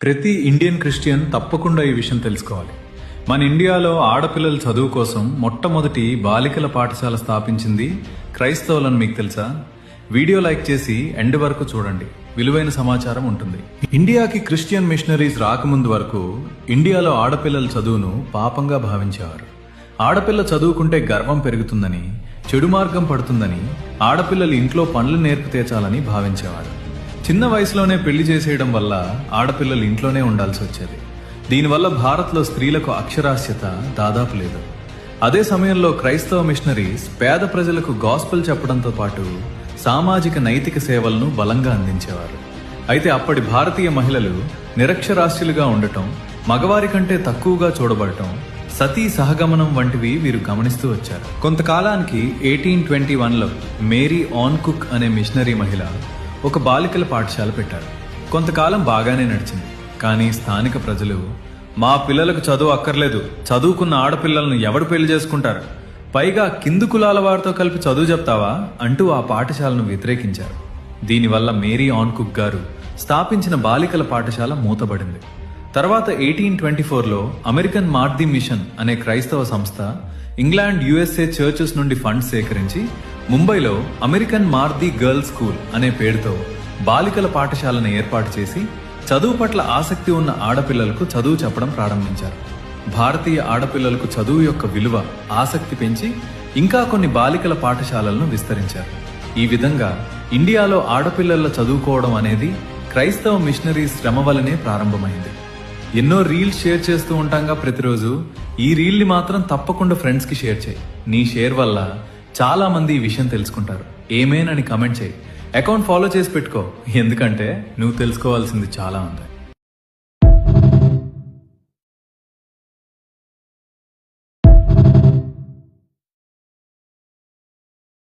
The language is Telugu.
ప్రతి ఇండియన్ క్రిస్టియన్ తప్పకుండా ఈ విషయం తెలుసుకోవాలి. మన ఇండియాలో ఆడపిల్లల చదువు కోసం మొట్టమొదటి బాలికల పాఠశాల స్థాపించింది క్రైస్తవులని మీకు తెలుసా? వీడియో లైక్ చేసి ఎండ్ వరకు చూడండి, విలువైన సమాచారం ఉంటుంది. ఇండియాకి క్రిస్టియన్ మిషనరీస్ రాకముందు వరకు ఇండియాలో ఆడపిల్లల చదువును పాపంగా భావించేవారు. ఆడపిల్ల చదువుకుంటే గర్వం పెరుగుతుందని, చెడు మార్గం పడుతుందని, ఆడపిల్లలు ఇంట్లో పనులు నేర్పు తీర్చాలని భావించేవారు. చిన్న వయసులోనే పెళ్లి చేసేయడం వల్ల ఆడపిల్లలు ఇంట్లోనే ఉండాల్సి వచ్చేది. దీనివల్ల భారత్లో స్త్రీలకు అక్షరాస్యత దాదాపు లేదు. అదే సమయంలో క్రైస్తవ మిషనరీస్ పేద ప్రజలకు గాస్పెల్ చెప్పడంతో పాటు సామాజిక నైతిక సేవలను బలంగా అందించేవారు. అయితే అప్పటి భారతీయ మహిళలు నిరక్షరాస్యులుగా ఉండటం, మగవారి కంటే తక్కువగా చూడబడటం, సతీ సహగమనం వంటివి వీరు గమనిస్తూ వచ్చారు. కొంతకాలానికి 1821లో మేరీ ఆన్ కుక్ అనే మిషనరీ మహిళ ఒక బాలికల పాఠశాల పెట్టారు. కొంతకాలం బాగానే నడిచింది. కానీ స్థానిక ప్రజలు, మా పిల్లలకు చదువు అక్కర్లేదు, చదువుకున్న ఆడపిల్లలను ఎవడు పెళ్లి చేసుకుంటారు, పైగా కింది కులాల వారితో కలిపి చదువు చెప్తావా అంటూ ఆ పాఠశాలను వ్యతిరేకించారు. దీనివల్ల మేరీ ఆన్ కుక్ గారు స్థాపించిన బాలికల పాఠశాల మూతబడింది. తర్వాత 1824లో అమెరికన్ మార్ది మిషన్ అనే క్రైస్తవ సంస్థ ఇంగ్లాండ్, USA చర్చెస్ నుండి ఫండ్స్ సేకరించి ముంబైలో అమెరికన్ మార్ది గర్ల్స్ స్కూల్ అనే పేరుతో బాలికల పాఠశాలను ఏర్పాటు చేసి చదువు పట్ల ఆసక్తి ఉన్న ఆడపిల్లలకు చదువు చెప్పడం ప్రారంభించారు. భారతీయ ఆడపిల్లలకు చదువు యొక్క విలువ, ఆసక్తి పెంచి ఇంకా కొన్ని బాలికల పాఠశాలలను విస్తరించారు. ఈ విధంగా ఇండియాలో ఆడపిల్లల చదువుకోవడం అనేది క్రైస్తవ మిషనరీస్ శ్రమ వల్లనే ప్రారంభమైంది. ఎన్నో రీల్స్ షేర్ చేస్తూ ఉంటాంగా ప్రతిరోజు. ఈ రీల్ని మాత్రం తప్పకుండా ఫ్రెండ్స్కి షేర్ చేయి. నీ షేర్ వల్ల చాలా మంది ఈ విషయం తెలుసుకుంటారు. ఏమేనని కమెంట్ చేయి. అకౌంట్ ఫాలో చేసి పెట్టుకో, ఎందుకంటే నువ్వు తెలుసుకోవాల్సింది చాలా ఉంది.